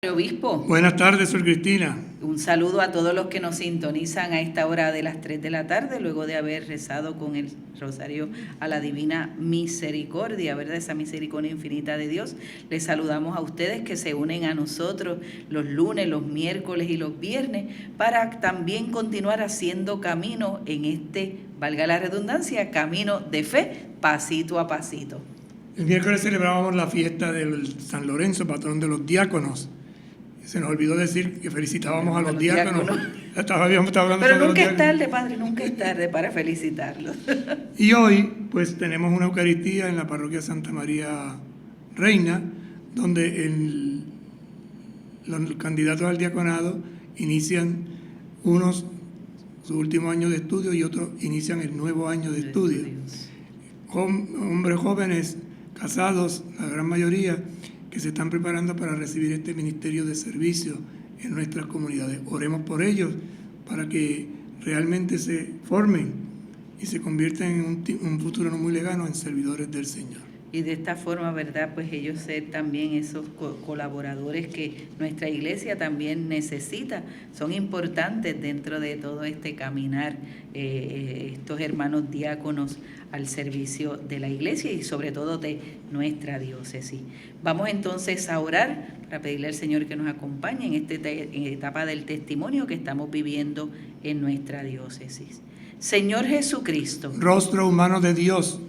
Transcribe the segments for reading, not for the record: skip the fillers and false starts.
Obispo, Buenas tardes, Sor Cristina. un saludo a todos los que nos sintonizan a esta hora de las 3 de la tarde, luego de haber rezado con el rosario a la Divina Misericordia, ¿verdad? Esa misericordia infinita de Dios. Les saludamos a ustedes que se unen a nosotros los lunes, los miércoles y los viernes para también continuar haciendo camino en este, valga la redundancia, camino de fe, pasito a pasito. El miércoles celebrábamos la fiesta del San Lorenzo, patrón de los diáconos. Se nos olvidó decir que felicitábamos a los diáconos. Pero nunca es tarde, Padre, nunca es tarde para felicitarlos. Y hoy, pues, tenemos una Eucaristía en la parroquia Santa María Reina, donde los candidatos al diaconado inician unos su último año de estudio y otros inician el nuevo año de estudio. Hombres jóvenes, casados, la gran mayoría, que se están preparando para recibir este ministerio de servicio en nuestras comunidades. Oremos por ellos para que realmente se formen y se conviertan en un futuro no muy lejano en servidores del Señor. Y de esta forma, ¿verdad? Pues ellos ser también esos colaboradores que nuestra iglesia también necesita. Son importantes dentro de todo este caminar, estos hermanos diáconos al servicio de la iglesia y sobre todo de nuestra diócesis. Vamos entonces a orar para pedirle al Señor que nos acompañe en esta etapa del testimonio que estamos viviendo en nuestra diócesis. Señor Jesucristo, Rostro humano de Dios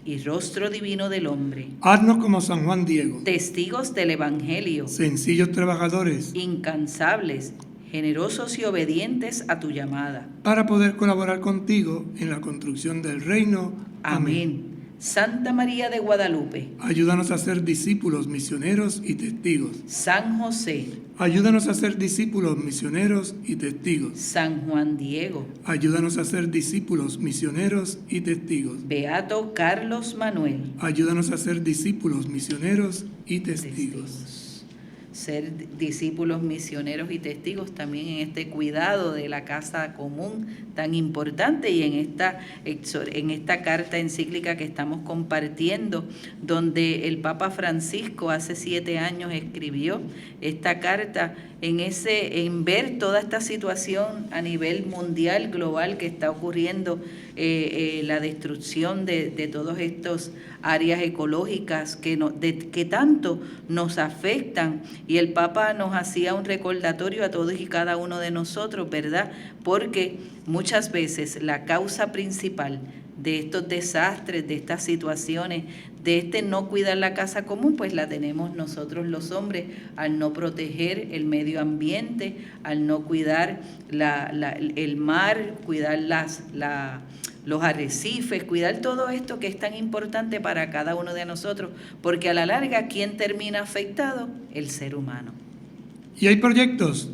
y rostro divino del hombre, haznos como San Juan Diego, testigos del Evangelio, sencillos trabajadores, incansables, generosos y obedientes a tu llamada. para poder colaborar contigo en la construcción del reino. Amén. Santa María de Guadalupe, Ayúdanos a ser discípulos, misioneros y testigos. San José, Ayúdanos a ser discípulos, misioneros y testigos. San Juan Diego, Ayúdanos a ser discípulos, misioneros y testigos. Beato Carlos Manuel. Ayúdanos a ser discípulos, misioneros y testigos. Ser discípulos, misioneros y testigos también en este cuidado de la casa común tan importante y en esta carta encíclica que estamos compartiendo, donde el Papa Francisco hace 7 años escribió esta carta en ver toda esta situación a nivel mundial, global, que está ocurriendo, la destrucción de todas estas áreas ecológicas que tanto nos afectan. Y el Papa nos hacía un recordatorio a todos y cada uno de nosotros, ¿verdad? Porque muchas veces la causa principal de estos desastres, de estas situaciones, de no cuidar la casa común, pues la tenemos nosotros los hombres, al no proteger el medio ambiente, al no cuidar el mar, cuidar los arrecifes, cuidar todo esto que es tan importante para cada uno de nosotros, porque a la larga, ¿quién termina afectado? El ser humano. Y hay proyectos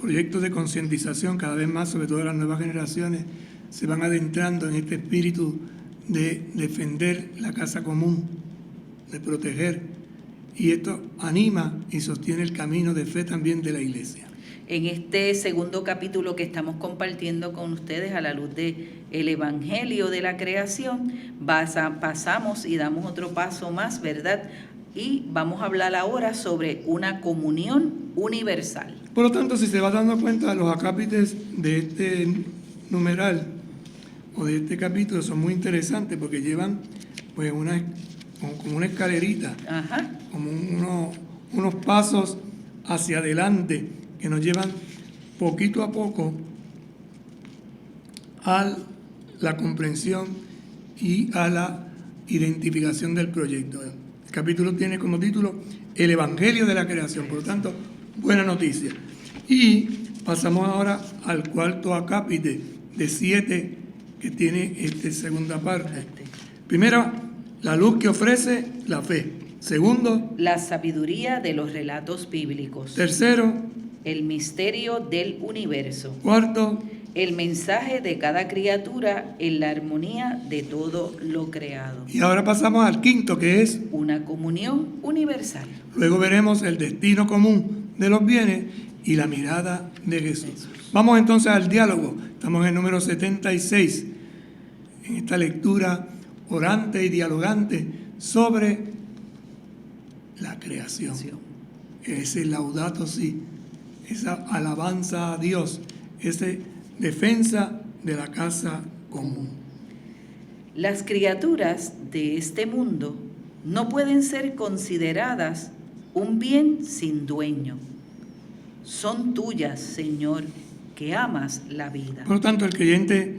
de concientización cada vez más, sobre todo las nuevas generaciones, se van adentrando en este espíritu de defender la casa común, de proteger, y esto anima y sostiene el camino de fe también de la Iglesia. En este segundo capítulo que estamos compartiendo con ustedes a la luz del Evangelio de la creación, pasamos y damos otro paso más, ¿verdad? Y vamos a hablar ahora sobre una comunión universal. Por lo tanto, si se va dando cuenta, los acápites de este numeral o de este capítulo son muy interesantes porque llevan pues como una escalerita, Ajá. como unos pasos hacia adelante que nos llevan poquito a poco a la comprensión y a la identificación del proyecto. El capítulo tiene como título El Evangelio de la Creación, por lo tanto, buena noticia. Y pasamos ahora al cuarto acápite de 7 que tiene esta segunda parte. Primero, la luz que ofrece la fe. Segundo, la sabiduría de los relatos bíblicos. Tercero, el misterio del universo. Cuarto, el mensaje de cada criatura en la armonía de todo lo creado. Y ahora pasamos al quinto, que es una comunión universal. Luego veremos el destino común de los bienes y la mirada de Jesús. Vamos entonces al diálogo. Estamos en el número 76, en esta lectura orante y dialogante sobre la creación. ese laudato si, esa alabanza a Dios, esa defensa de la casa común. Las criaturas de este mundo no pueden ser consideradas un bien sin dueño. Son tuyas, Señor, que amas la vida. Por lo tanto, el creyente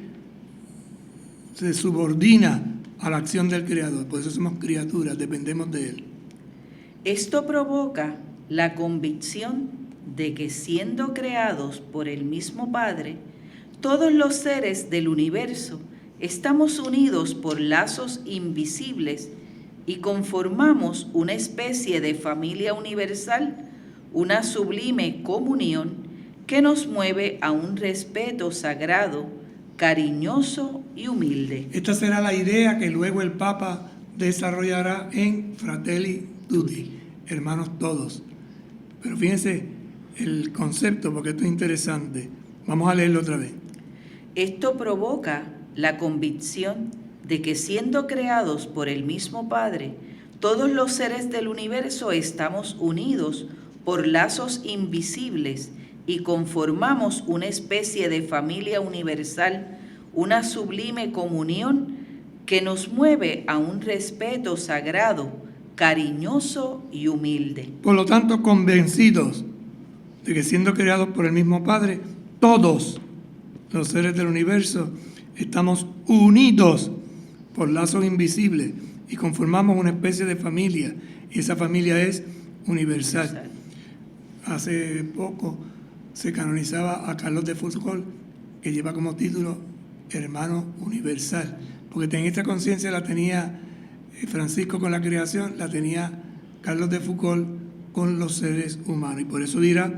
se subordina a la acción del Creador, por eso somos criaturas, dependemos de Él. Esto provoca la convicción de que siendo creados por el mismo Padre, todos los seres del universo estamos unidos por lazos invisibles y conformamos una especie de familia universal, una sublime comunión que nos mueve a un respeto sagrado, cariñoso y humilde. Esta será la idea que luego el Papa desarrollará en Fratelli Tutti, hermanos todos. Pero fíjense el concepto, porque esto es interesante. Vamos a leerlo otra vez. Esto provoca la convicción de que siendo creados por el mismo Padre, todos los seres del universo estamos unidos por lazos invisibles y conformamos una especie de familia universal, una sublime comunión que nos mueve a un respeto sagrado, cariñoso y humilde. Por lo tanto, convencidos de que siendo creados por el mismo Padre, todos los seres del universo estamos unidos por lazos invisibles y conformamos una especie de familia, y esa familia es universal. Hace poco se canonizaba a Carlos de Foucault, que lleva como título Hermano Universal, porque en esta conciencia la tenía Francisco con la creación, la tenía Carlos de Foucault con los seres humanos, y por eso dirá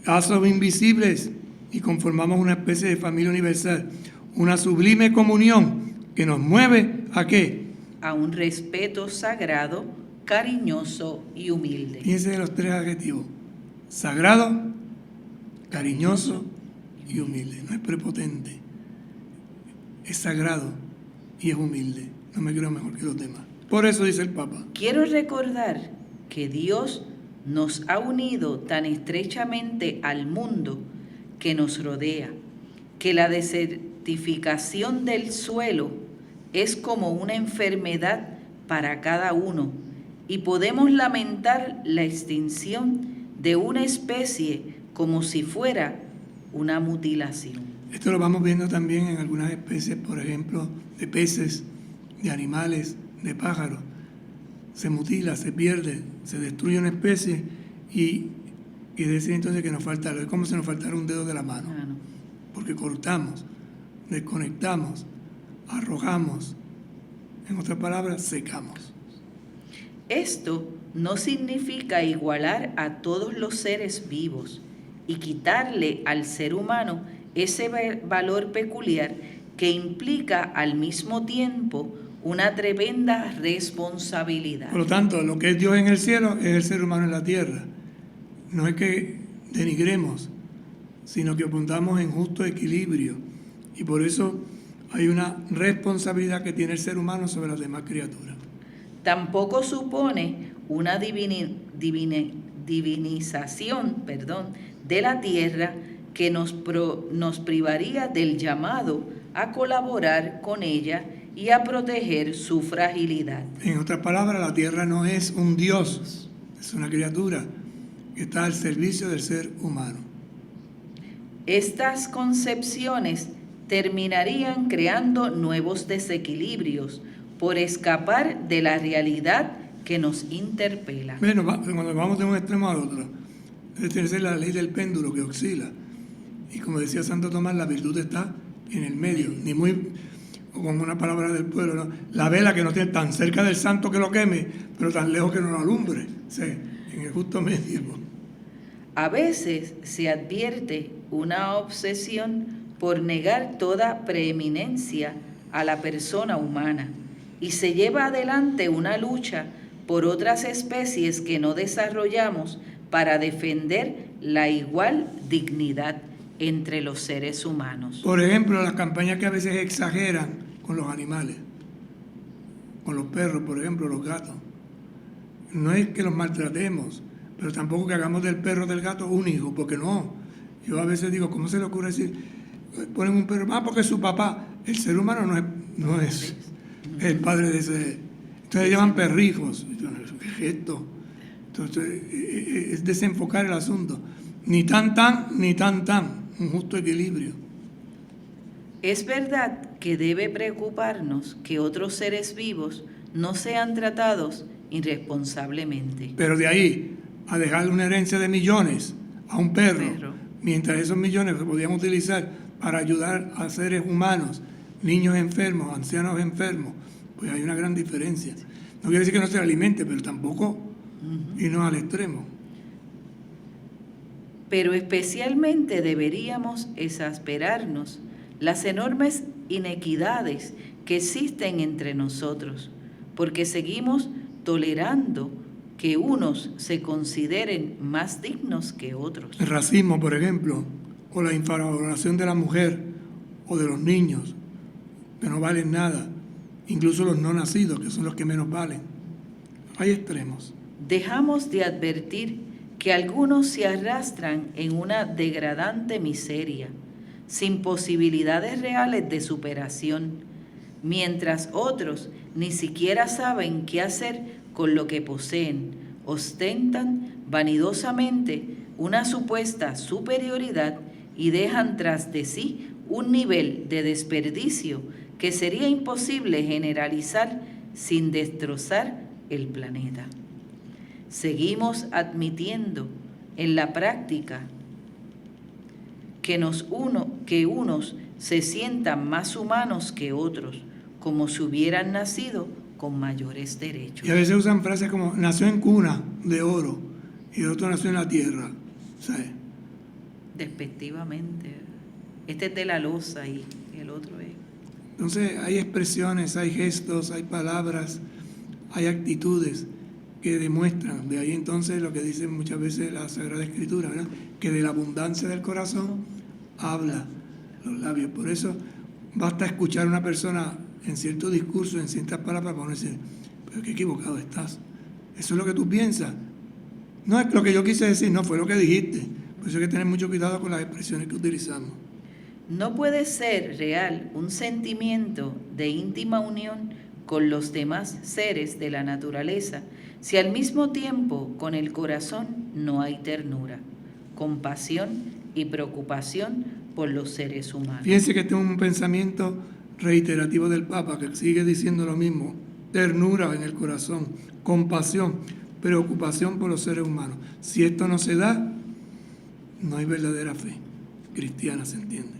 lazos invisibles y conformamos una especie de familia universal, una sublime comunión que nos mueve ¿a qué? A un respeto sagrado, cariñoso y humilde. Fíjense en los tres adjetivos: sagrado, cariñoso y humilde. No es prepotente, es sagrado y es humilde. No me creo mejor que los demás. Por eso dice el Papa: quiero recordar que Dios nos ha unido tan estrechamente al mundo que nos rodea, que la desertificación del suelo es como una enfermedad para cada uno y podemos lamentar la extinción de una especie como si fuera una mutilación. Esto lo vamos viendo también en algunas especies, por ejemplo, de peces, de animales, de pájaros. Se mutila, se pierde, se destruye una especie y decir entonces que nos falta algo. Es como si nos faltara un dedo de la mano. Porque cortamos, desconectamos, arrojamos, en otras palabras, secamos. Esto no significa igualar a todos los seres vivos y quitarle al ser humano ese valor peculiar que implica al mismo tiempo una tremenda responsabilidad. Por lo tanto, lo que es Dios en el cielo es el ser humano en la tierra. No es que denigremos, sino que apuntamos en justo equilibrio. Y por eso hay una responsabilidad que tiene el ser humano sobre las demás criaturas. Tampoco supone una divinización de la tierra que nos privaría del llamado a colaborar con ella y a proteger su fragilidad. En otras palabras, la tierra no es un Dios, es una criatura que está al servicio del ser humano. Estas concepciones terminarían creando nuevos desequilibrios por escapar de la realidad que nos interpela. Bueno, cuando vamos de un extremo al otro, debe ser la ley del péndulo que oscila. Y como decía Santo Tomás, la virtud está en el medio, ni muy, o con una palabra del pueblo, ¿no? La vela que no tiene tan cerca del santo que lo queme, pero tan lejos que no lo alumbre. Sí, en el justo medio. A veces se advierte una obsesión por negar toda preeminencia a la persona humana y se lleva adelante una lucha por otras especies que no desarrollamos para defender la igual dignidad entre los seres humanos. Por ejemplo, las campañas que a veces exageran con los animales, con los perros, por ejemplo, los gatos. No es que los maltratemos, pero tampoco que hagamos del perro del gato un hijo, porque no. Yo a veces digo, ¿cómo se le ocurre decir? Ponen un perro, porque es su papá. El ser humano no es el padre de ese. Entonces llaman perrijos. ¿Qué es esto? Entonces es desenfocar el asunto. Ni tan, ni tan. Un justo equilibrio. Es verdad que debe preocuparnos que otros seres vivos no sean tratados irresponsablemente. Pero de ahí a dejarle una herencia de millones a un perro, mientras esos millones se podían utilizar para ayudar a seres humanos, niños enfermos, ancianos enfermos, pues hay una gran diferencia. No quiere decir que no se alimente, pero tampoco irnos al extremo. Pero especialmente deberíamos exasperarnos las enormes inequidades que existen entre nosotros, porque seguimos tolerando que unos se consideren más dignos que otros. El racismo, por ejemplo, o la infravaloración de la mujer o de los niños, que no valen nada, incluso los no nacidos, que son los que menos valen. Hay extremos. Dejamos de advertir que algunos se arrastran en una degradante miseria, sin posibilidades reales de superación, mientras otros ni siquiera saben qué hacer con lo que poseen, ostentan vanidosamente una supuesta superioridad y dejan tras de sí un nivel de desperdicio que sería imposible generalizar sin destrozar el planeta. Seguimos admitiendo en la práctica que unos se sientan más humanos que otros, como si hubieran nacido con mayores derechos. Y a veces usan frases como nació en cuna de oro y el otro nació en la tierra, ¿sabes? Despectivamente. Este es de la loza y el otro es. Entonces hay expresiones, hay gestos, hay palabras, hay actitudes que demuestran, de ahí entonces lo que dice muchas veces la Sagrada Escritura, ¿verdad? Que de la abundancia del corazón habla los labios. Por eso basta escuchar a una persona en cierto discurso, en ciertas palabras, para decir, pero qué equivocado estás. Eso es lo que tú piensas. No es lo que yo quise decir, no fue lo que dijiste. Por eso hay que tener mucho cuidado con las expresiones que utilizamos. No puede ser real un sentimiento de íntima unión con los demás seres de la naturaleza si al mismo tiempo con el corazón no hay ternura, compasión y preocupación por los seres humanos. Fíjense que este es un pensamiento reiterativo del Papa, que sigue diciendo lo mismo: ternura en el corazón, compasión, preocupación por los seres humanos. Si esto no se da, no hay verdadera fe cristiana, se entiende.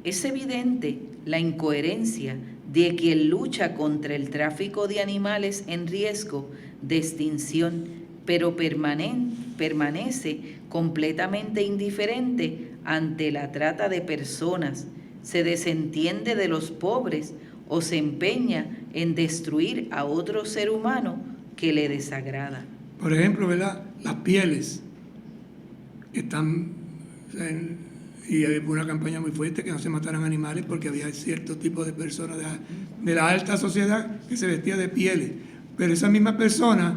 Es evidente la incoherencia de quien lucha contra el tráfico de animales en riesgo de extinción, pero permanece completamente indiferente ante la trata de personas, se desentiende de los pobres o se empeña en destruir a otro ser humano que le desagrada. Por ejemplo, ¿verdad? Las pieles que están y había una campaña muy fuerte que no se mataran animales porque había cierto tipo de personas de la alta sociedad que se vestía de pieles. Pero esas mismas personas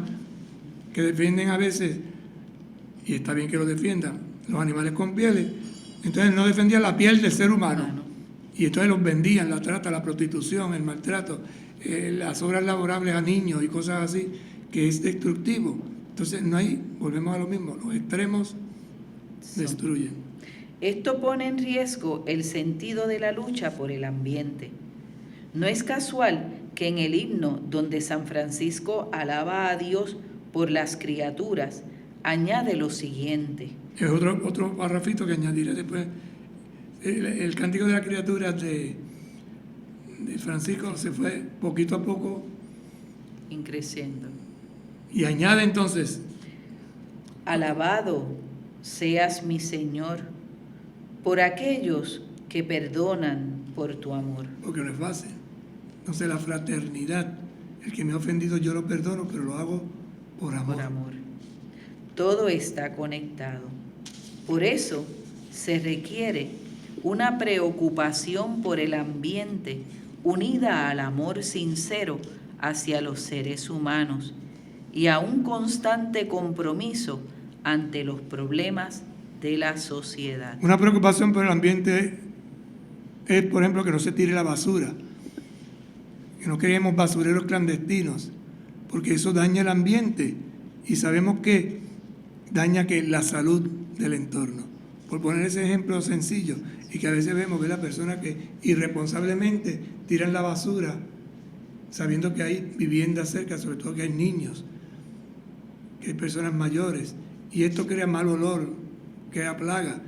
que defienden a veces, y está bien que lo defiendan, los animales con pieles, entonces no defendían la piel del ser humano. Y entonces los vendían, la trata, la prostitución, el maltrato, las obras laborables a niños y cosas así, que es destructivo. Entonces no hay, volvemos a lo mismo, los extremos destruyen. Esto pone en riesgo el sentido de la lucha por el ambiente. No es casual que en el himno donde San Francisco alaba a Dios por las criaturas, añade lo siguiente. Es otro parrafito que añadiré después. El cántico de las criaturas de Francisco se fue poquito a poco increciendo. Y añade entonces: alabado seas mi Señor por aquellos que perdonan por tu amor. Porque no es fácil. Entonces la fraternidad, el que me ha ofendido yo lo perdono, pero lo hago por amor. Por amor. Todo está conectado. Por eso se requiere una preocupación por el ambiente unida al amor sincero hacia los seres humanos y a un constante compromiso ante los problemas de la sociedad. Una preocupación por el ambiente es, por ejemplo, que no se tire la basura, que no creemos basureros clandestinos, porque eso daña el ambiente y sabemos que daña la salud del entorno. Por poner ese ejemplo sencillo, y que a veces vemos que las personas que irresponsablemente tiran la basura sabiendo que hay viviendas cerca, sobre todo que hay niños, que hay personas mayores, y esto crea mal olor, crea plaga.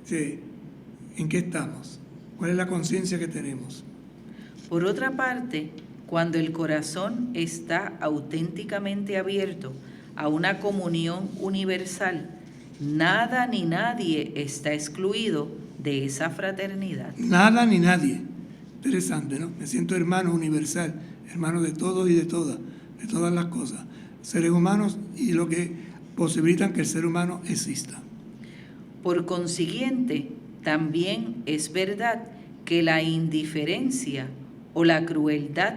¿En qué estamos? ¿Cuál es la conciencia que tenemos? Por otra parte, cuando el corazón está auténticamente abierto a una comunión universal, nada ni nadie está excluido de esa fraternidad. Nada ni nadie. Interesante, ¿no? Me siento hermano universal, hermano de todos y de todas las cosas. Seres humanos y lo que posibilitan que el ser humano exista. Por consiguiente, también es verdad que la indiferencia o la crueldad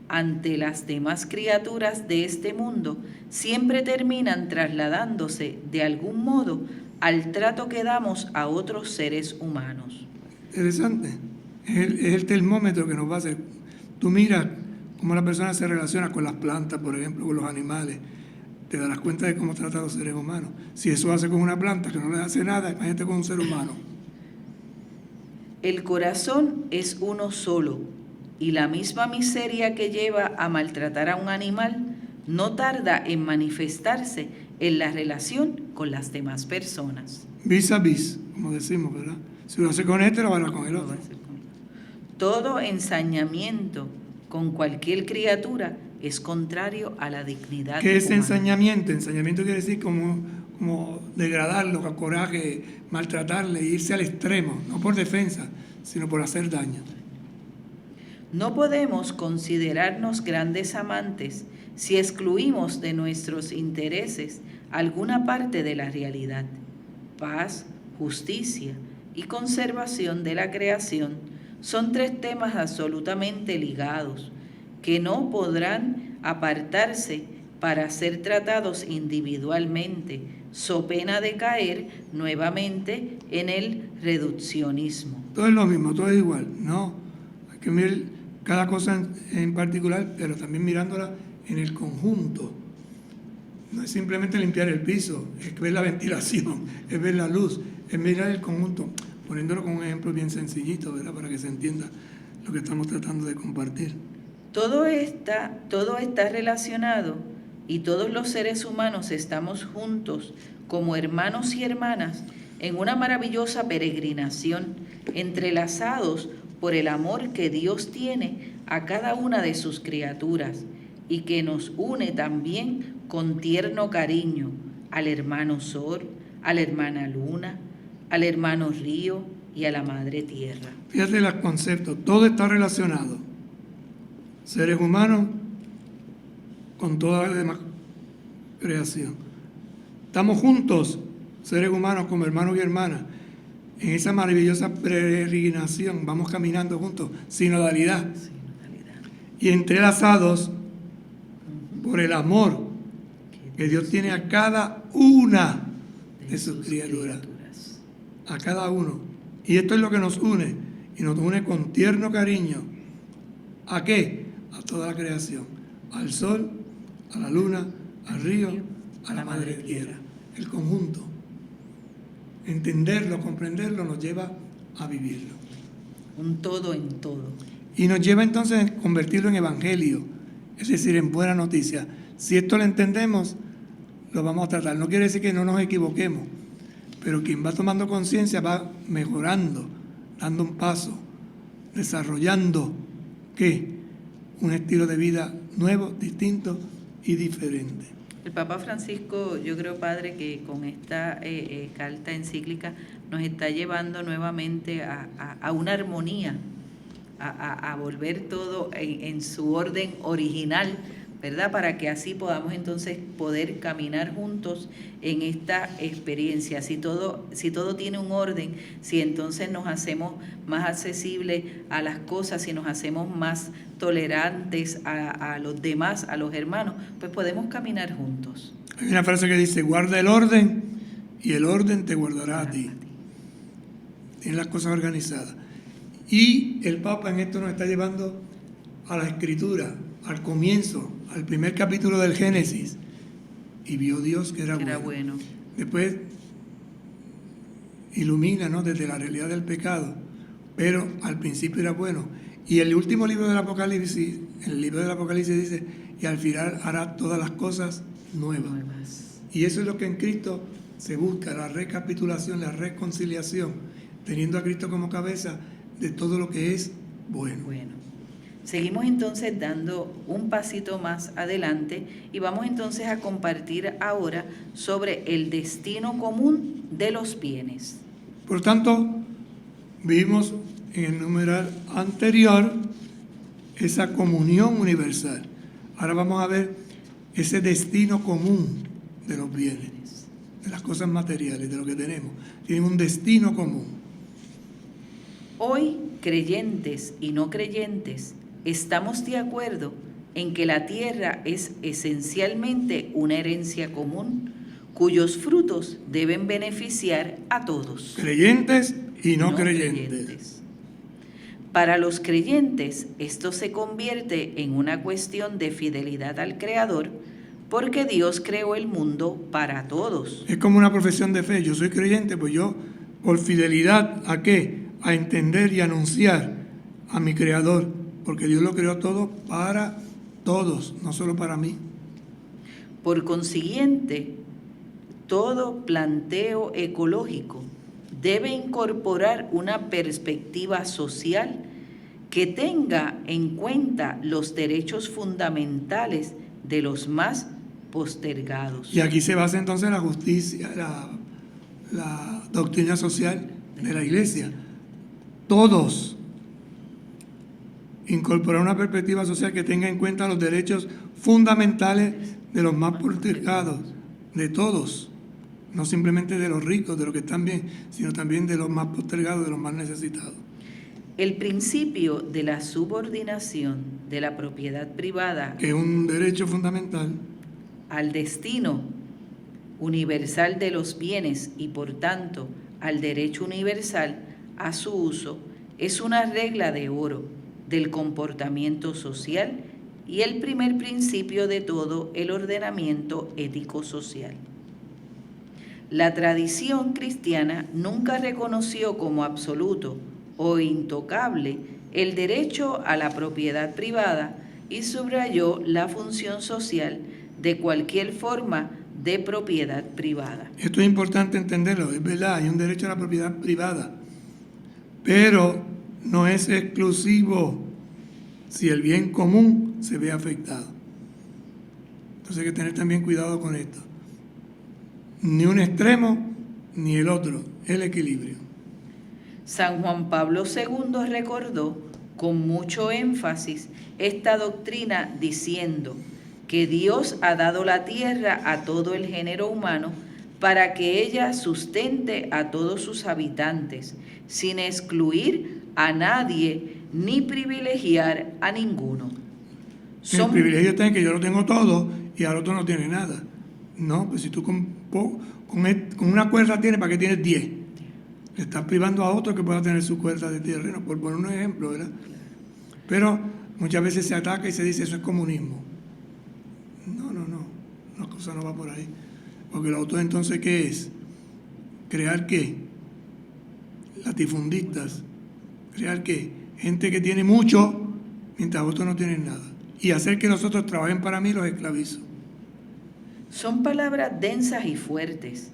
ante las demás criaturas de este mundo siempre terminan trasladándose de algún modo al trato que damos a otros seres humanos. Interesante. Es el termómetro que nos va a hacer. Tú miras cómo la persona se relaciona con las plantas, por ejemplo, con los animales. Te darás cuenta de cómo trata a los seres humanos. Si eso hace con una planta que no le hace nada, imagínate con un ser humano. El corazón es uno solo, y la misma miseria que lleva a maltratar a un animal no tarda en manifestarse en la relación con las demás personas. Vis a vis, como decimos, ¿verdad? Si lo hace con este, lo hará con el otro. Todo ensañamiento con cualquier criatura es contrario a la dignidad ¿Qué es humana. ensañamiento? Ensañamiento quiere decir como degradarlo, con coraje, maltratarle, irse al extremo, no por defensa, sino por hacer daño. No podemos considerarnos grandes amantes si excluimos de nuestros intereses alguna parte de la realidad. Paz, justicia y conservación de la creación son tres temas absolutamente ligados, que no podrán apartarse para ser tratados individualmente, so pena de caer nuevamente en el reduccionismo. Todo es lo mismo, todo es igual. No, hay que mirar cada cosa en particular, pero también mirándola en el conjunto. No es simplemente limpiar el piso, es ver la ventilación, es ver la luz, es mirar el conjunto, poniéndolo con un ejemplo bien sencillito, ¿verdad? Para que se entienda lo que estamos tratando de compartir. Todo está relacionado y todos los seres humanos estamos juntos como hermanos y hermanas en una maravillosa peregrinación, entrelazados por el amor que Dios tiene a cada una de sus criaturas y que nos une también con tierno cariño al hermano Sol, a la hermana Luna, al hermano Río y a la Madre Tierra. Fíjate los conceptos, todo está relacionado. Seres humanos con toda la demás creación. Estamos juntos, seres humanos como hermanos y hermanas, en esa maravillosa peregrinación, vamos caminando juntos, sinodalidad. Y entrelazados por el amor que Dios tiene a cada una de sus criaturas. A cada uno. Y esto es lo que nos une, y nos une con tierno cariño. ¿A qué? A toda la creación. Al sol, a la luna, al río, a la madre tierra. El conjunto. Entenderlo, comprenderlo, nos lleva a vivirlo. Un todo en todo. Y nos lleva entonces a convertirlo en evangelio, es decir, en buena noticia. Si esto lo entendemos, lo vamos a tratar. No quiere decir que no nos equivoquemos, pero quien va tomando conciencia va mejorando, dando un paso, desarrollando, ¿qué? Un estilo de vida nuevo, distinto y diferente. El Papa Francisco, yo creo, Padre, que con esta carta encíclica nos está llevando nuevamente a una armonía, a volver todo en su orden original, ¿verdad? Para que así podamos entonces poder caminar juntos en esta experiencia. Si todo tiene un orden, si entonces nos hacemos más accesibles a las cosas, si nos hacemos más tolerantes a los demás, a los hermanos, pues podemos caminar juntos. Hay una frase que dice, guarda el orden y el orden te guardará a ti. Tiene las cosas organizadas. Y el Papa en esto nos está llevando a la Escritura, al comienzo, al primer capítulo del Génesis. Y vio Dios que era bueno. Después ilumina, ¿no?, desde la realidad del pecado, pero al principio era bueno. Y el último libro del Apocalipsis, el libro del Apocalipsis dice, y al final hará todas las cosas nuevas. Y eso es lo que en Cristo se busca, la recapitulación, la reconciliación, teniendo a Cristo como cabeza de todo lo que es bueno. Seguimos entonces dando un pasito más adelante y vamos entonces a compartir ahora sobre el destino común de los bienes. Por tanto, vimos en el numeral anterior esa comunión universal. Ahora vamos a ver ese destino común de los bienes, de las cosas materiales, de lo que tenemos. Tienen un destino común. Hoy, creyentes y no creyentes, estamos de acuerdo en que la tierra es esencialmente una herencia común, cuyos frutos deben beneficiar a todos. Creyentes y no creyentes. Para los creyentes, esto se convierte en una cuestión de fidelidad al Creador, porque Dios creó el mundo para todos. Es como una profesión de fe. Yo soy creyente, pues yo, por fidelidad, ¿a qué? A entender y anunciar a mi Creador, porque Dios lo creó todo para todos, no solo para mí. Por consiguiente, todo planteo ecológico debe incorporar una perspectiva social que tenga en cuenta los derechos fundamentales de los más postergados. Y aquí se basa entonces la justicia, la doctrina social de la Iglesia. Todos incorporar una perspectiva social que tenga en cuenta los derechos fundamentales de los más postergados, de todos. No simplemente de los ricos, de los que están bien, sino también de los más postergados, de los más necesitados. El principio de la subordinación de la propiedad privada, que es un derecho fundamental, al destino universal de los bienes y por tanto al derecho universal a su uso, es una regla de oro del comportamiento social y el primer principio de todo el ordenamiento ético-social. La tradición cristiana nunca reconoció como absoluto o intocable el derecho a la propiedad privada y subrayó la función social de cualquier forma de propiedad privada. Esto es importante entenderlo, es verdad, hay un derecho a la propiedad privada, pero no es exclusivo si el bien común se ve afectado. Entonces hay que tener también cuidado con esto. Ni un extremo ni el otro, el equilibrio. San Juan Pablo II recordó con mucho énfasis esta doctrina diciendo que Dios ha dado la tierra a todo el género humano para que ella sustente a todos sus habitantes, sin excluir a nadie ni privilegiar a ninguno. El privilegio está en que yo lo tengo todo y al otro no tiene nada. No, pues si tú con una cuerda tienes, ¿para qué tienes 10? Le estás privando a otro que pueda tener su cuerda de terreno, por poner un ejemplo, ¿verdad? Pero muchas veces se ataca y se dice eso es comunismo. No, la cosa no va por ahí. Porque lo otro entonces, ¿qué es? ¿Crear qué? Latifundistas. ¿Crear qué? Gente que tiene mucho mientras otros no tienen nada. Y hacer que los otros trabajen para mí los esclavizo. Son palabras densas y fuertes.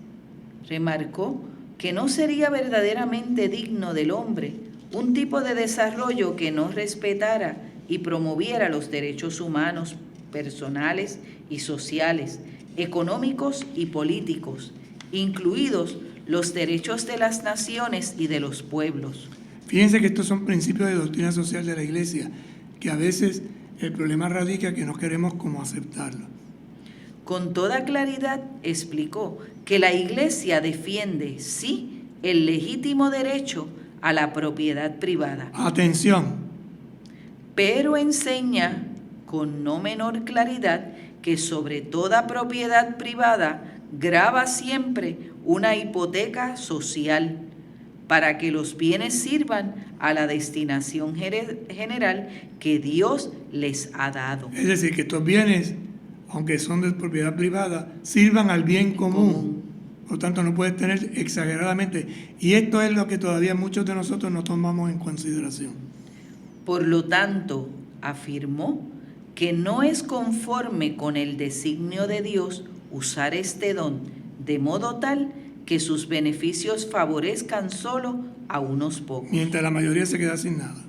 Remarcó que no sería verdaderamente digno del hombre un tipo de desarrollo que no respetara y promoviera los derechos humanos, personales y sociales, económicos y políticos, incluidos los derechos de las naciones y de los pueblos. Fíjense que estos son principios de doctrina social de la Iglesia, que a veces el problema radica que no queremos como aceptarlo. Con toda claridad explicó que la Iglesia defiende, sí, el legítimo derecho a la propiedad privada. Atención. Pero enseña con no menor claridad que sobre toda propiedad privada grava siempre una hipoteca social para que los bienes sirvan a la destinación general que Dios les ha dado. Es decir, que estos bienes, aunque son de propiedad privada, sirvan al bien común. Por lo tanto, no puedes tener exageradamente. Y esto es lo que todavía muchos de nosotros no tomamos en consideración. Por lo tanto, afirmó que no es conforme con el designio de Dios usar este don de modo tal que sus beneficios favorezcan solo a unos pocos. Mientras la mayoría se queda sin nada.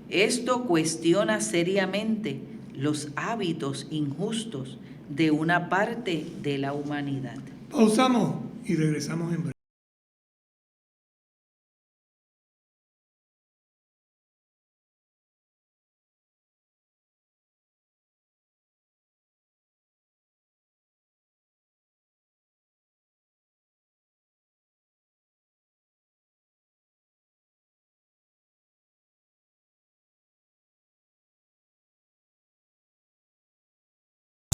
Esto cuestiona seriamente los hábitos injustos de una parte de la humanidad. Pausamos y regresamos en breve.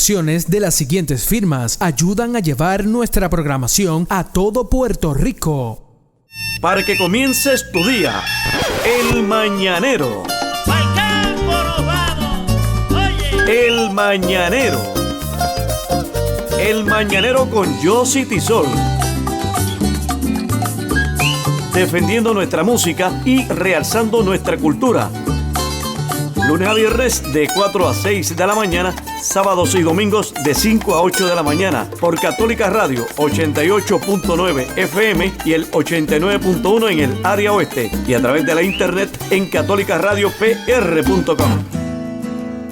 De las siguientes firmas ayudan a llevar nuestra programación a todo Puerto Rico. Para que comiences tu día, El Mañanero. ¡Pa'l campo nos vamos! ¡Oye! El Mañanero. El Mañanero con Yossi Tizol. Defendiendo nuestra música y realzando nuestra cultura. Lunes a viernes de 4 a 6 de la mañana, sábados y domingos de 5 a 8 de la mañana por Católica Radio 88.9 FM y el 89.1 en el área oeste y a través de la internet en catolicaradiopr.com.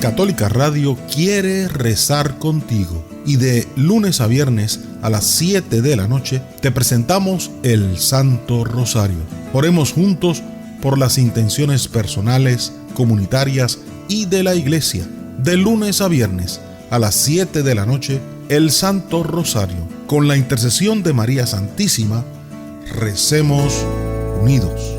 Católica Radio quiere rezar contigo y de lunes a viernes a las 7 de la noche te presentamos el Santo Rosario. Oremos juntos por las intenciones personales, comunitarias y de la Iglesia. De lunes a viernes a las 7 de la noche, el Santo Rosario. Con la intercesión de María Santísima, recemos unidos.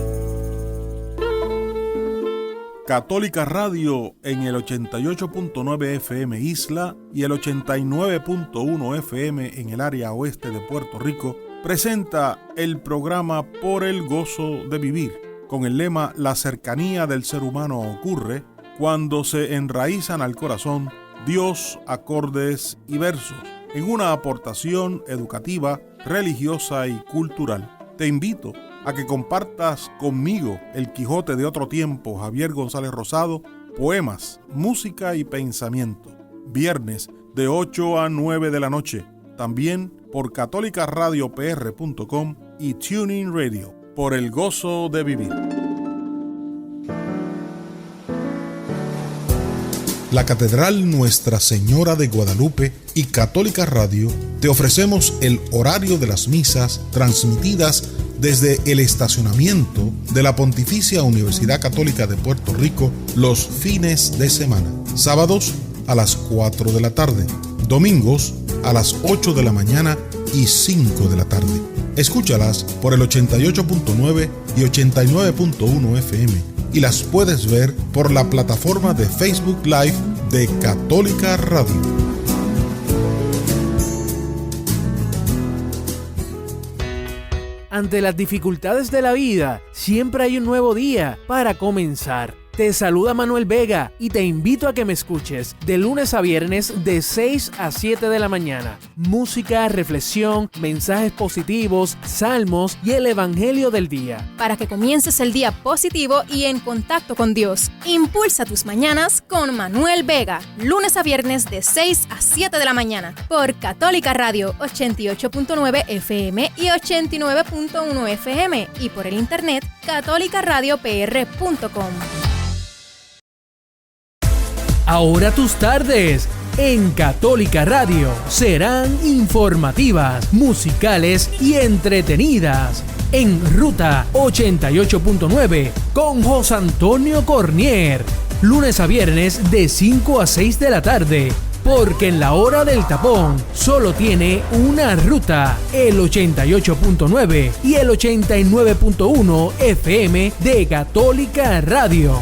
Católica Radio en el 88.9 FM Isla y el 89.1 FM en el área oeste de Puerto Rico presenta el programa Por el Gozo de Vivir, con el lema La cercanía del ser humano ocurre cuando se enraizan al corazón Dios, acordes y versos, en una aportación educativa, religiosa y cultural. Te invito a que compartas conmigo El Quijote de otro tiempo, Javier González Rosado, poemas, música y pensamiento. Viernes de 8 a 9 de la noche, también por catolicaradiopr.com y TuneIn Radio. Por el gozo de vivir. La Catedral Nuestra Señora de Guadalupe y Católica Radio te ofrecemos el horario de las misas transmitidas desde el estacionamiento de la Pontificia Universidad Católica de Puerto Rico los fines de semana. Sábados a las 4 de la tarde, domingos a las 8 de la mañana y 5 de la tarde. Escúchalas por el 88.9 y 89.1 FM y las puedes ver por la plataforma de Facebook Live de Católica Radio. Ante las dificultades de la vida, siempre hay un nuevo día para comenzar. Te saluda Manuel Vega y te invito a que me escuches de lunes a viernes de 6 a 7 de la mañana. Música, reflexión, mensajes positivos, salmos y el evangelio del día. Para que comiences el día positivo y en contacto con Dios. Impulsa tus mañanas con Manuel Vega. Lunes a viernes de 6 a 7 de la mañana por Católica Radio 88.9 FM y 89.1 FM y por el internet catolicaradiopr.com. Ahora tus tardes en Católica Radio serán informativas, musicales y entretenidas. En Ruta 88.9 con José Antonio Cornier. Lunes a viernes de 5 a 6 de la tarde. Porque en la hora del tapón solo tiene una ruta, el 88.9 y el 89.1 FM de Católica Radio.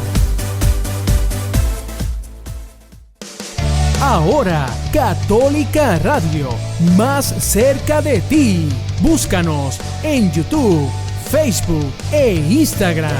Ahora, Católica Radio, más cerca de ti. Búscanos en YouTube, Facebook e Instagram.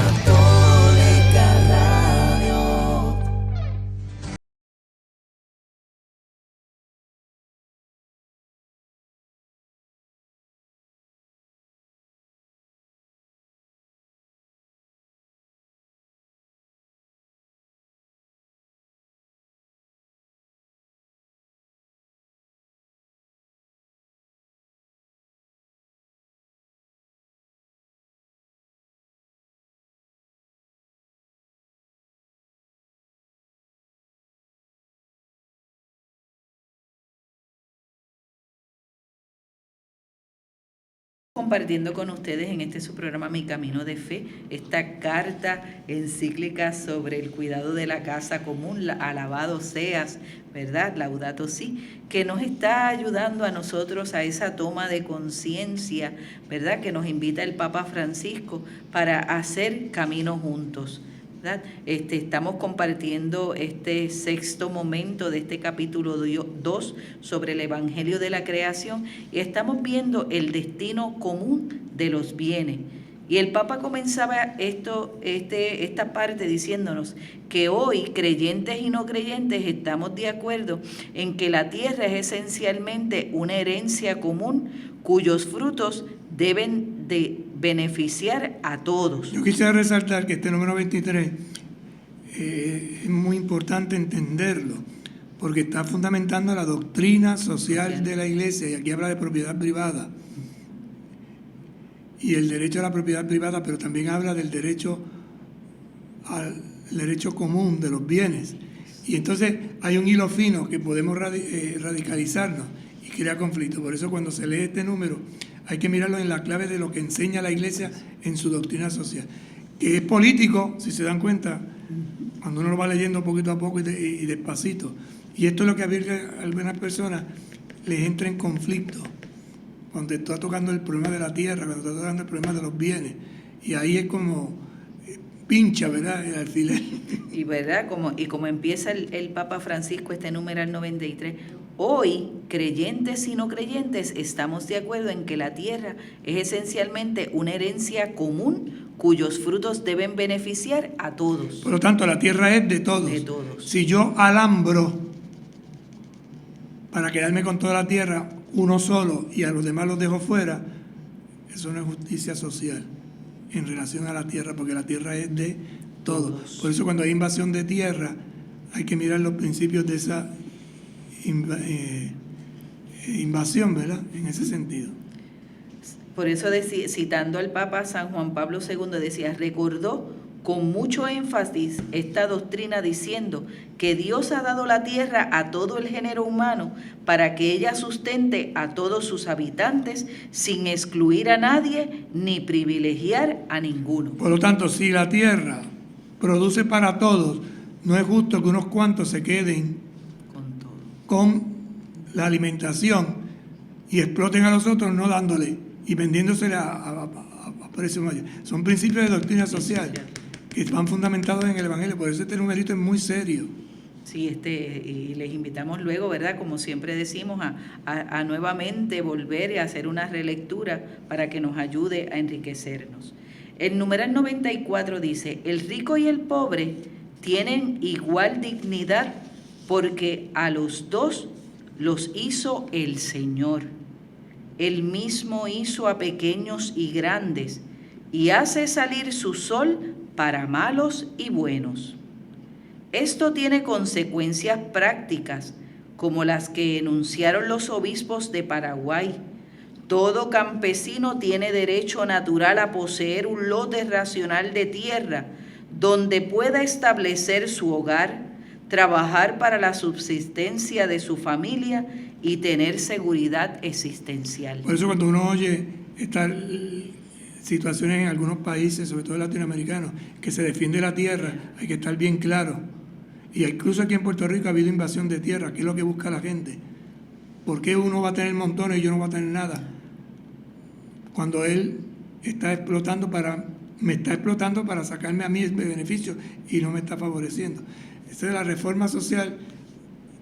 Compartiendo con ustedes en este su programa Mi Camino de Fe, esta carta encíclica sobre el cuidado de la casa común, alabado seas, ¿verdad? Laudato Si, que nos está ayudando a nosotros a esa toma de conciencia, ¿verdad? Que nos invita el Papa Francisco para hacer camino juntos, ¿verdad? Estamos compartiendo este sexto momento de este capítulo 2 sobre el Evangelio de la Creación y estamos viendo el destino común de los bienes. Y el Papa comenzaba esta parte diciéndonos que hoy, creyentes y no creyentes, estamos de acuerdo en que la tierra es esencialmente una herencia común cuyos frutos deben de beneficiar a todos. Yo quisiera resaltar que este número 23 es muy importante entenderlo, porque está fundamentando la doctrina social de la Iglesia, y aquí habla de propiedad privada y el derecho a la propiedad privada, pero también habla del derecho al derecho común de los bienes. Y entonces hay un hilo fino que podemos radicalizarnos y crear conflicto. Por eso cuando se lee este número hay que mirarlo en la clave de lo que enseña la Iglesia en su doctrina social, que es político, si se dan cuenta, cuando uno lo va leyendo poquito a poco y despacito. Y esto es lo que a algunas personas les entra en conflicto, cuando está tocando el problema de la tierra, cuando está tocando el problema de los bienes. Y ahí es como pincha, ¿verdad?, el alfiler. Y verdad, como empieza el Papa Francisco este numeral 93, hoy, creyentes y no creyentes, estamos de acuerdo en que la tierra es esencialmente una herencia común cuyos frutos deben beneficiar a todos. Por lo tanto, la tierra es de todos. De todos. Si yo alambro para quedarme con toda la tierra, uno solo, y a los demás los dejo fuera, eso no es justicia social en relación a la tierra, porque la tierra es de todos. Por eso cuando hay invasión de tierra, hay que mirar los principios de esa invasión, ¿verdad?, en ese sentido. Por eso, citando al Papa San Juan Pablo II, decía, recordó con mucho énfasis esta doctrina diciendo que Dios ha dado la tierra a todo el género humano para que ella sustente a todos sus habitantes sin excluir a nadie ni privilegiar a ninguno. Por lo tanto, si la tierra produce para todos, no es justo que unos cuantos se queden con la alimentación y exploten a los otros no dándole y vendiéndosele a precio mayor. Son principios de doctrina social que están fundamentados en el Evangelio, por eso este numerito es muy serio. Sí, y les invitamos luego, ¿verdad?, como siempre decimos, a nuevamente volver y hacer una relectura para que nos ayude a enriquecernos. El numeral 94 dice, el rico y el pobre tienen igual dignidad porque a los dos los hizo el Señor. Él mismo hizo a pequeños y grandes y hace salir su sol para malos y buenos. Esto tiene consecuencias prácticas, como las que enunciaron los obispos de Paraguay. Todo campesino tiene derecho natural a poseer un lote racional de tierra donde pueda establecer su hogar, trabajar para la subsistencia de su familia y tener seguridad existencial. Por eso cuando uno oye estas situaciones en algunos países, sobre todo latinoamericanos, que se defiende la tierra, hay que estar bien claro. Y incluso aquí en Puerto Rico ha habido invasión de tierra, que es lo que busca la gente. ¿Por qué uno va a tener montones y yo no voy a tener nada? Cuando él me está explotando para sacarme a mí el beneficio y no me está favoreciendo. Esta es la reforma social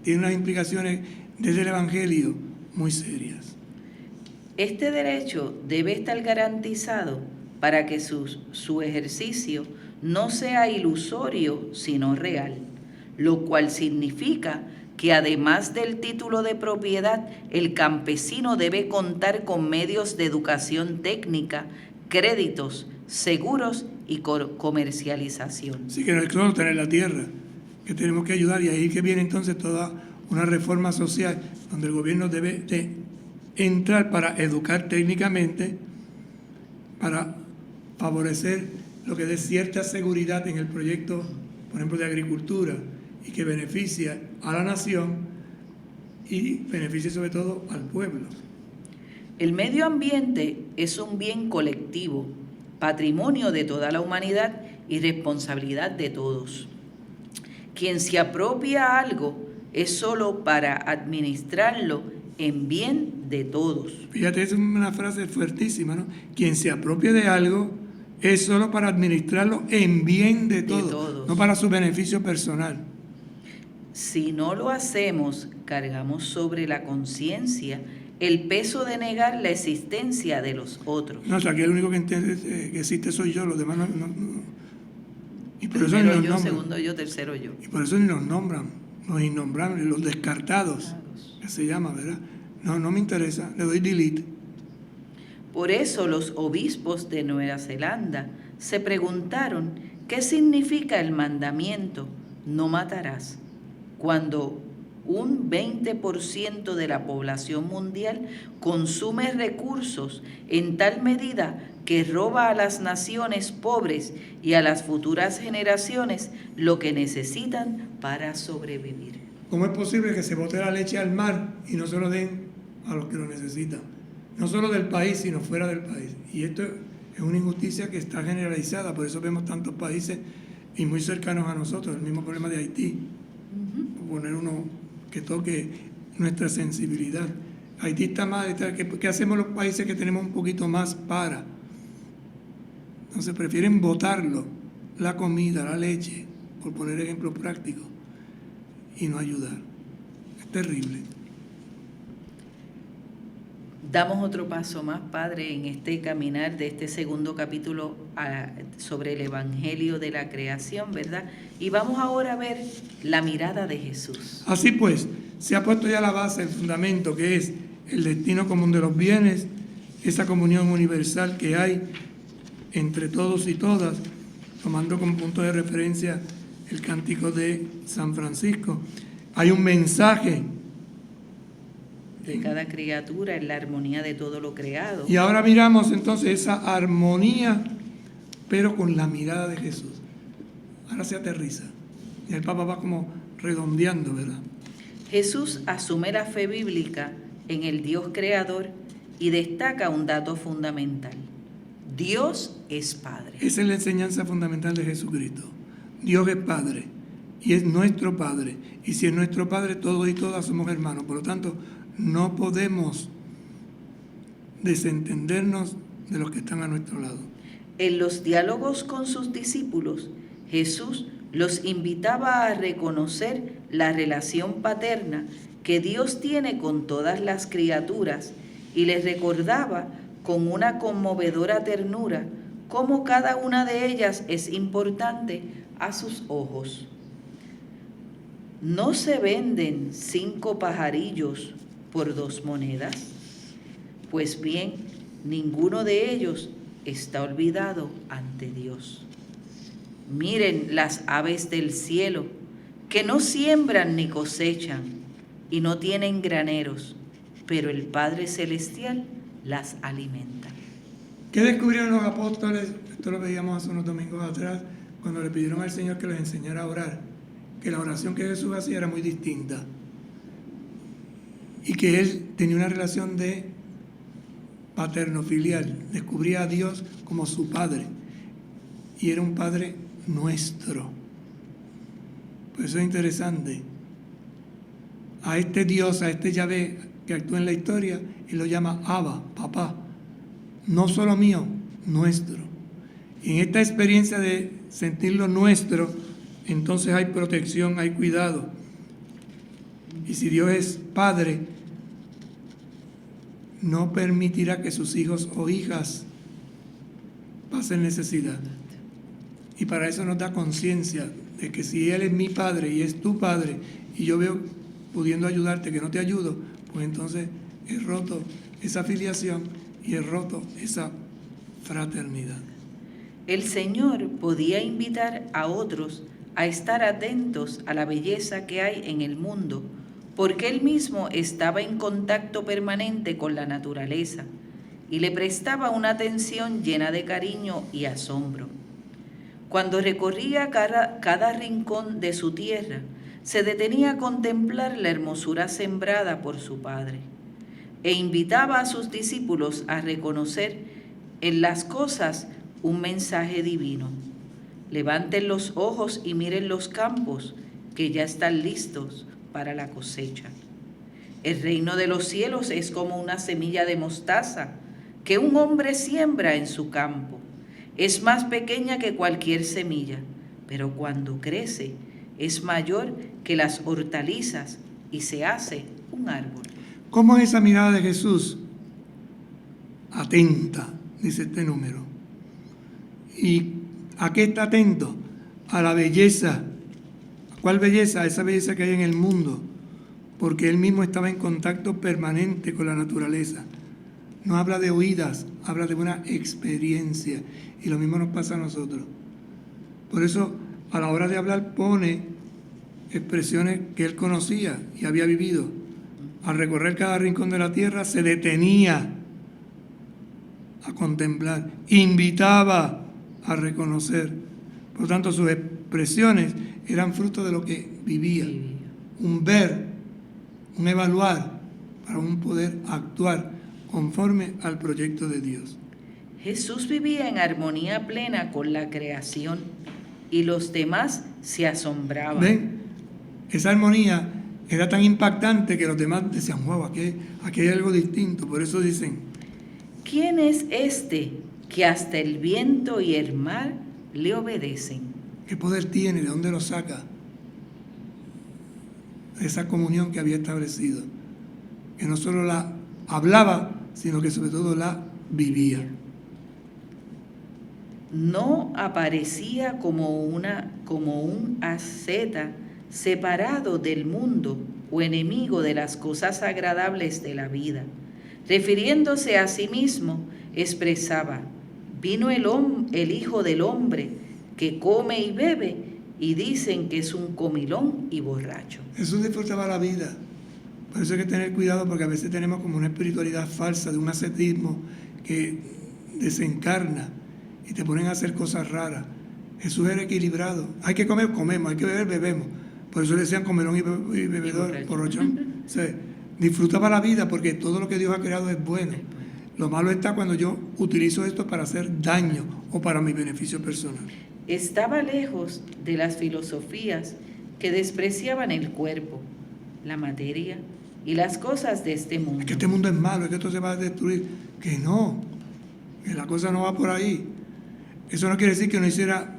tiene unas implicaciones desde el Evangelio muy serias. Este derecho debe estar garantizado para que su ejercicio no sea ilusorio, sino real, lo cual significa que además del título de propiedad, el campesino debe contar con medios de educación técnica, créditos, seguros y comercialización. Sí, que no es solo tener la tierra, que tenemos que ayudar, y ahí que viene entonces toda una reforma social donde el gobierno debe de entrar para educar técnicamente, para favorecer lo que dé cierta seguridad en el proyecto, por ejemplo, de agricultura, y que beneficia a la nación y beneficia sobre todo al pueblo. El medio ambiente es un bien colectivo, patrimonio de toda la humanidad y responsabilidad de todos. Quien se apropia algo es solo para administrarlo en bien de todos. Fíjate, es una frase fuertísima, ¿no? Quien se apropia de algo es solo para administrarlo en bien de todos, no para su beneficio personal. Si no lo hacemos, cargamos sobre la conciencia el peso de negar la existencia de los otros. No, o sea, que el único que entiende que existe soy yo, los demás no. Y por eso Primero ni los yo, nombran. segundo yo, tercero yo. Y por eso ni los nombran, los innombrables, los descartados, que se llama, ¿verdad? No me interesa, le doy delete. Por eso los obispos de Nueva Zelanda se preguntaron qué significa el mandamiento "no matarás", cuando un 20% de la población mundial consume recursos en tal medida que roba a las naciones pobres y a las futuras generaciones lo que necesitan para sobrevivir. ¿Cómo es posible que se bote la leche al mar y no se lo den a los que lo necesitan? No solo del país, sino fuera del país. Y esto es una injusticia que está generalizada, por eso vemos tantos países y muy cercanos a nosotros, el mismo problema de Haití. Poner uno que toque nuestra sensibilidad. Haití está más, ¿qué hacemos los países que tenemos un poquito más para? Entonces prefieren botarlo, la comida, la leche, por poner ejemplos prácticos, y no ayudar. Es terrible. Damos otro paso más, Padre, en este caminar de este segundo capítulo sobre el Evangelio de la creación, ¿verdad? Y vamos ahora a ver la mirada de Jesús. Así pues, se ha puesto ya la base, el fundamento, que es el destino común de los bienes, esa comunión universal que hay entre todos y todas, tomando como punto de referencia el cántico de San Francisco. Hay un mensaje De cada criatura en la armonía de todo lo creado. Y ahora miramos entonces esa armonía, pero con la mirada de Jesús. Ahora se aterriza. Y el Papa va como redondeando, ¿verdad? Jesús asume la fe bíblica en el Dios creador y destaca un dato fundamental. Dios es Padre. Esa es la enseñanza fundamental de Jesucristo. Dios es Padre y es nuestro Padre. Y si es nuestro Padre, todos y todas somos hermanos. Por lo tanto, no podemos desentendernos de los que están a nuestro lado. En los diálogos con sus discípulos, Jesús los invitaba a reconocer la relación paterna que Dios tiene con todas las criaturas y les recordaba con una conmovedora ternura cómo cada una de ellas es importante a sus ojos. ¿No se venden 5 pajarillos por 2 monedas? Pues bien, ninguno de ellos está olvidado ante Dios. Miren las aves del cielo, que no siembran ni cosechan y no tienen graneros, pero el Padre Celestial las alimenta. ¿Qué descubrieron los apóstoles? Esto lo veíamos hace unos domingos atrás, cuando le pidieron al Señor que les enseñara a orar, que la oración que Jesús hacía era muy distinta y que Él tenía una relación de paterno-filial, descubría a Dios como su Padre y era un Padre nuestro. Pues eso es interesante. A este Dios, a este Yahvé que actúa en la historia, Él lo llama Abba, papá, no solo mío, nuestro. Y en esta experiencia de sentirlo nuestro, entonces hay protección, hay cuidado. Y si Dios es Padre, no permitirá que sus hijos o hijas pasen necesidad. Y para eso nos da conciencia de que si Él es mi Padre y es tu Padre, y yo veo pudiendo ayudarte que no te ayudo, pues entonces he roto esa filiación y he roto esa fraternidad. El Señor podía invitar a otros a estar atentos a la belleza que hay en el mundo, porque Él mismo estaba en contacto permanente con la naturaleza y le prestaba una atención llena de cariño y asombro. Cuando recorría cada rincón de su tierra, se detenía a contemplar la hermosura sembrada por su Padre e invitaba a sus discípulos a reconocer en las cosas un mensaje divino. Levanten los ojos y miren los campos, que ya están listos para la cosecha. El reino de los cielos es como una semilla de mostaza que un hombre siembra en su campo. Es más pequeña que cualquier semilla, pero cuando crece es mayor que las hortalizas y se hace un árbol. ¿Cómo es esa mirada de Jesús? Atenta, dice este número. ¿Y a qué está atento? A la belleza. ¿A cuál belleza? Esa belleza que hay en el mundo, porque Él mismo estaba en contacto permanente con la naturaleza. No habla de oídas, habla de una experiencia, y lo mismo nos pasa a nosotros. Por eso, a la hora de hablar, pone expresiones que Él conocía y había vivido. Al recorrer cada rincón de la tierra, se detenía a contemplar, invitaba a reconocer. Por lo tanto, sus expresiones eran fruto de lo que vivía. Un ver, un evaluar, para un poder actuar conforme al proyecto de Dios. Jesús vivía en armonía plena con la creación y los demás se asombraban. ¿Ven? Esa armonía era tan impactante que los demás decían, wow, aquí hay algo distinto. Por eso dicen, ¿quién es este que hasta el viento y el mar le obedecen? ¿qué poder tiene? ¿De dónde lo saca? Esa comunión que había establecido. Que no solo la hablaba, sino que sobre todo la vivía. No aparecía como un asceta separado del mundo o enemigo de las cosas agradables de la vida. Refiriéndose a sí mismo, expresaba, vino el Hijo del Hombre que come y bebe y dicen que es un comilón y borracho. Jesús disfrutaba la vida. Por eso hay que tener cuidado, porque a veces tenemos como una espiritualidad falsa de un ascetismo que desencarna y te ponen a hacer cosas raras. Jesús era equilibrado. Hay que comer, comemos. Hay que beber, bebemos. Por eso le decían comelón y bebedor, borrachón. O sea, disfrutaba la vida porque todo lo que Dios ha creado es bueno. Lo malo está cuando yo utilizo esto para hacer daño o para mi beneficio personal. Estaba lejos de las filosofías que despreciaban el cuerpo, la materia y las cosas de este mundo. Es que este mundo es malo, es que esto se va a destruir. Que no, que la cosa no va por ahí. Eso no quiere decir que no hiciera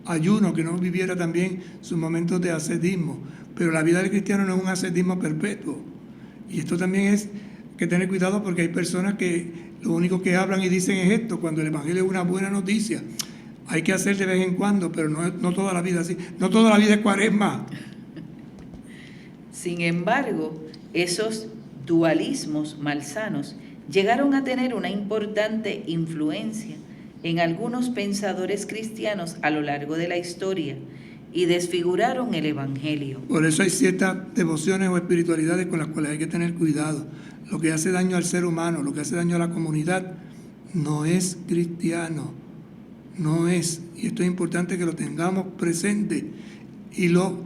ayuno, que no viviera también sus momentos de ascetismo. Pero la vida del cristiano no es un ascetismo perpetuo. Y esto también es que tener cuidado, porque hay personas que lo único que hablan y dicen es esto, cuando el Evangelio es una buena noticia. Hay que hacer de vez en cuando, pero no toda la vida así. No toda la vida es cuaresma. Sin embargo, esos dualismos malsanos llegaron a tener una importante influencia en algunos pensadores cristianos a lo largo de la historia y desfiguraron el Evangelio. Por eso hay ciertas devociones o espiritualidades con las cuales hay que tener cuidado. Lo que hace daño al ser humano, lo que hace daño a la comunidad, no es cristiano. No es. Y esto es importante que lo tengamos presente y lo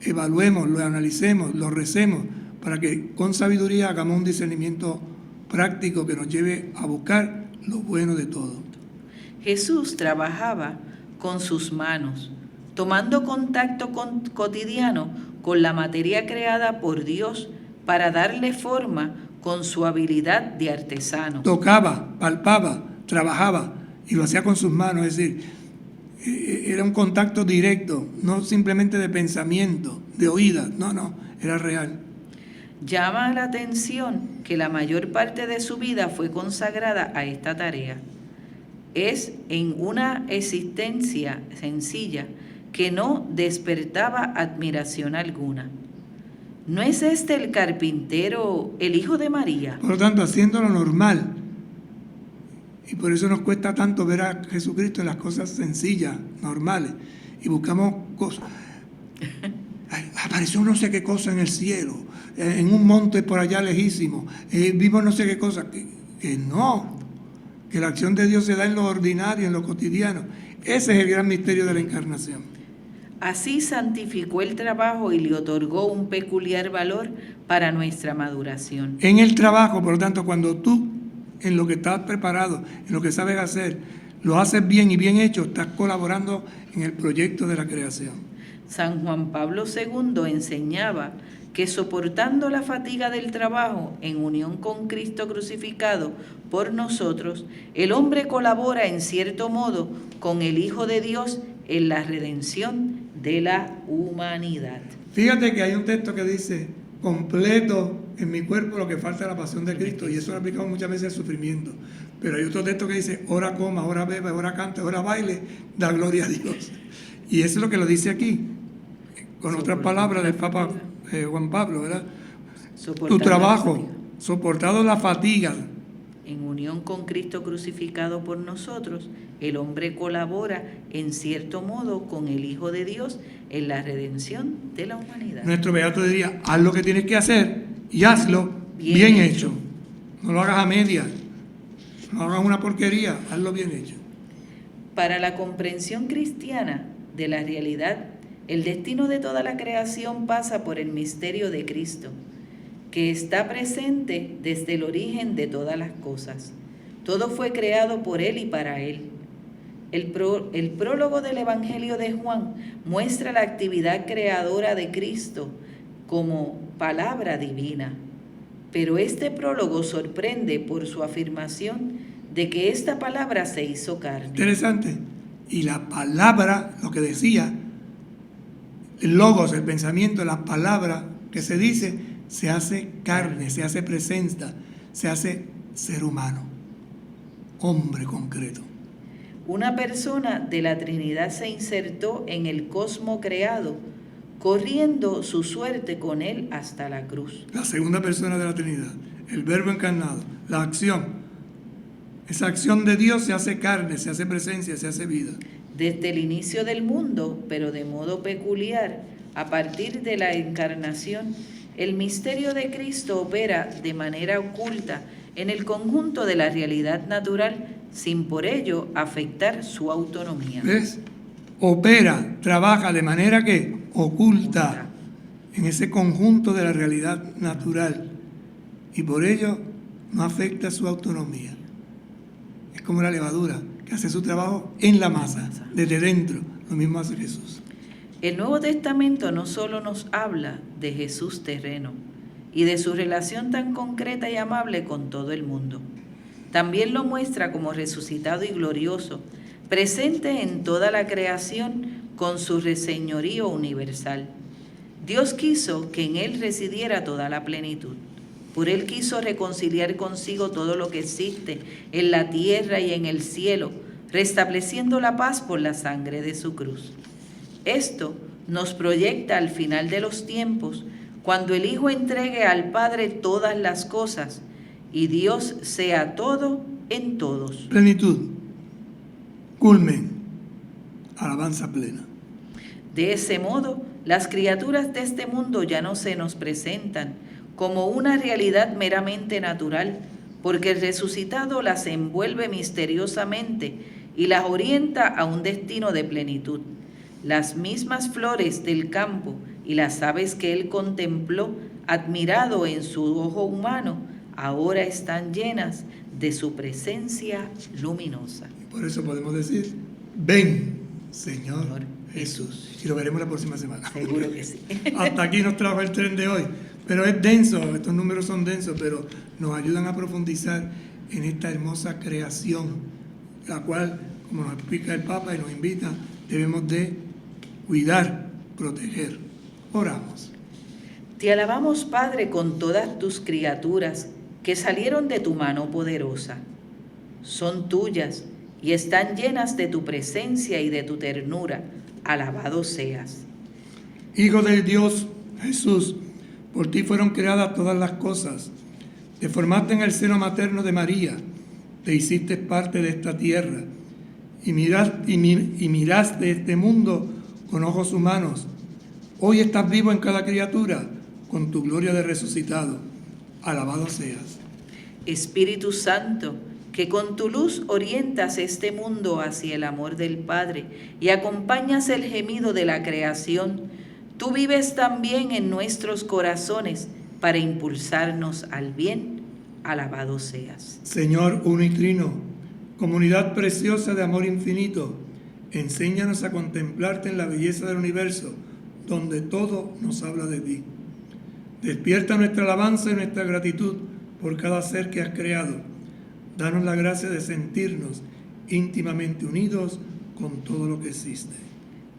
evaluemos, lo analicemos, lo recemos, para que con sabiduría hagamos un discernimiento práctico que nos lleve a buscar lo bueno de todo. Jesús trabajaba con sus manos, tomando contacto cotidiano con la materia creada por Dios para darle forma con su habilidad de artesano. Tocaba, palpaba, trabajaba y lo hacía con sus manos, es decir, era un contacto directo, no simplemente de pensamiento, de oídas, no, era real. Llama la atención que la mayor parte de su vida fue consagrada a esta tarea. Es en una existencia sencilla que no despertaba admiración alguna. ¿No es este el carpintero, el hijo de María? Por lo tanto, haciendo lo normal. Y por eso nos cuesta tanto ver a Jesucristo en las cosas sencillas, normales. Y buscamos cosas. Ay, apareció no sé qué cosa en el cielo, en un monte por allá lejísimo. Vimos no sé qué cosa. Que no. Que la acción de Dios se da en lo ordinario, en lo cotidiano. Ese es el gran misterio de la encarnación. Así santificó el trabajo y le otorgó un peculiar valor para nuestra maduración. En el trabajo, por lo tanto, cuando tú, en lo que estás preparado, en lo que sabes hacer, lo haces bien y bien hecho, estás colaborando en el proyecto de la creación. San Juan Pablo II enseñaba que soportando la fatiga del trabajo en unión con Cristo crucificado por nosotros, el hombre colabora en cierto modo con el Hijo de Dios en la redención de la humanidad. Fíjate que hay un texto que dice, completo en mi cuerpo lo que falta de la pasión de Cristo, y eso lo aplicamos muchas veces al sufrimiento. Pero hay otro texto que dice, ora coma, ora beba, ora cante, ora baile, da gloria a Dios. Y eso es lo que lo dice aquí, con otras palabras del Papa Juan Pablo, ¿verdad? Tu trabajo, soportado la fatiga. En unión con Cristo crucificado por nosotros, el hombre colabora en cierto modo con el Hijo de Dios en la redención de la humanidad. Nuestro beato diría, haz lo que tienes que hacer y hazlo bien hecho. No lo hagas a medias, no hagas una porquería, hazlo bien hecho. Para la comprensión cristiana de la realidad, el destino de toda la creación pasa por el misterio de Cristo, que está presente desde el origen de todas las cosas. Todo fue creado por Él y para Él. El prólogo del Evangelio de Juan muestra la actividad creadora de Cristo como palabra divina. Pero este prólogo sorprende por su afirmación de que esta palabra se hizo carne. Interesante. Y la palabra, lo que decía, el logos, el pensamiento, la palabra que se dice, se hace carne, se hace presencia, se hace ser humano, hombre concreto. Una persona de la Trinidad se insertó en el cosmos creado, corriendo su suerte con él hasta la cruz. La segunda persona de la Trinidad, el Verbo encarnado, la acción. Esa acción de Dios se hace carne, se hace presencia, se hace vida. Desde el inicio del mundo, pero de modo peculiar, a partir de la encarnación, el misterio de Cristo opera de manera oculta en el conjunto de la realidad natural, sin por ello afectar su autonomía. ¿Ves? Opera, trabaja de manera que oculta en ese conjunto de la realidad natural y por ello no afecta su autonomía. Es como la levadura que hace su trabajo en la masa, desde dentro. Lo mismo hace Jesús. El Nuevo Testamento no solo nos habla de Jesús terreno y de su relación tan concreta y amable con todo el mundo. También lo muestra como resucitado y glorioso, presente en toda la creación con su señorío universal. Dios quiso que en Él residiera toda la plenitud. Por Él quiso reconciliar consigo todo lo que existe en la tierra y en el cielo, restableciendo la paz por la sangre de su cruz. Esto nos proyecta al final de los tiempos, cuando el Hijo entregue al Padre todas las cosas y Dios sea todo en todos. Plenitud, culmen, alabanza plena. De ese modo, las criaturas de este mundo ya no se nos presentan como una realidad meramente natural, porque el resucitado las envuelve misteriosamente y las orienta a un destino de plenitud. Las mismas flores del campo y las aves que él contempló, admirado en su ojo humano, ahora están llenas de su presencia luminosa. Por eso podemos decir, ven, Señor Jesús. Y lo veremos la próxima semana. Seguro que sí. Hasta aquí nos trajo el tren de hoy. Pero es denso, estos números son densos, pero nos ayudan a profundizar en esta hermosa creación, la cual, como nos explica el Papa y nos invita, debemos de cuidar, proteger. Oramos. Te alabamos, Padre, con todas tus criaturas que salieron de tu mano poderosa. Son tuyas y están llenas de tu presencia y de tu ternura. Alabado seas. Hijo del Dios, Jesús, por ti fueron creadas todas las cosas. Te formaste en el seno materno de María, te hiciste parte de esta tierra y miraste este mundo con ojos humanos. Hoy estás vivo en cada criatura, con tu gloria de resucitado. Alabado seas. Espíritu Santo, que con tu luz orientas este mundo hacia el amor del Padre y acompañas el gemido de la creación, tú vives también en nuestros corazones para impulsarnos al bien. Alabado seas. Señor uno y trino, comunidad preciosa de amor infinito, enséñanos a contemplarte en la belleza del universo, donde todo nos habla de ti. Despierta nuestra alabanza y nuestra gratitud por cada ser que has creado. Danos la gracia de sentirnos íntimamente unidos con todo lo que existe.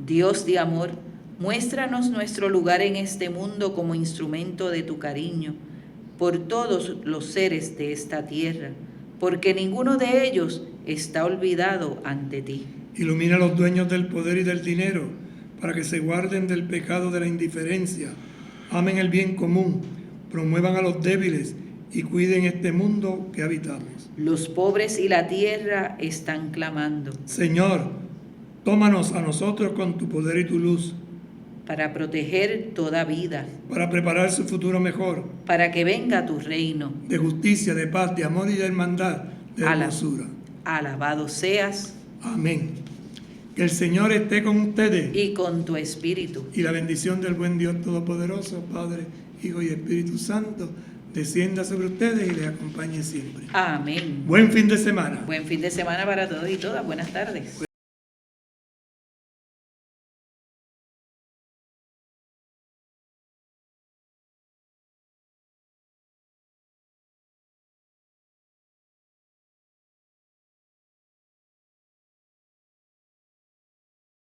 Dios de amor, muéstranos nuestro lugar en este mundo como instrumento de tu cariño por todos los seres de esta tierra, porque ninguno de ellos está olvidado ante ti. Ilumina a los dueños del poder y del dinero, para que se guarden del pecado de la indiferencia, amen el bien común, promuevan a los débiles y cuiden este mundo que habitamos. Los pobres y la tierra están clamando. Señor, tómanos a nosotros con tu poder y tu luz, para proteger toda vida, para preparar su futuro mejor, para que venga tu reino. de justicia, de paz, de amor y de hermandad, de hermosura. Alabado seas. Amén. Que el Señor esté con ustedes. Y con tu espíritu. Y la bendición del buen Dios Todopoderoso, Padre, Hijo y Espíritu Santo, descienda sobre ustedes y les acompañe siempre. Amén. Buen fin de semana. Buen fin de semana para todos y todas. Buenas tardes.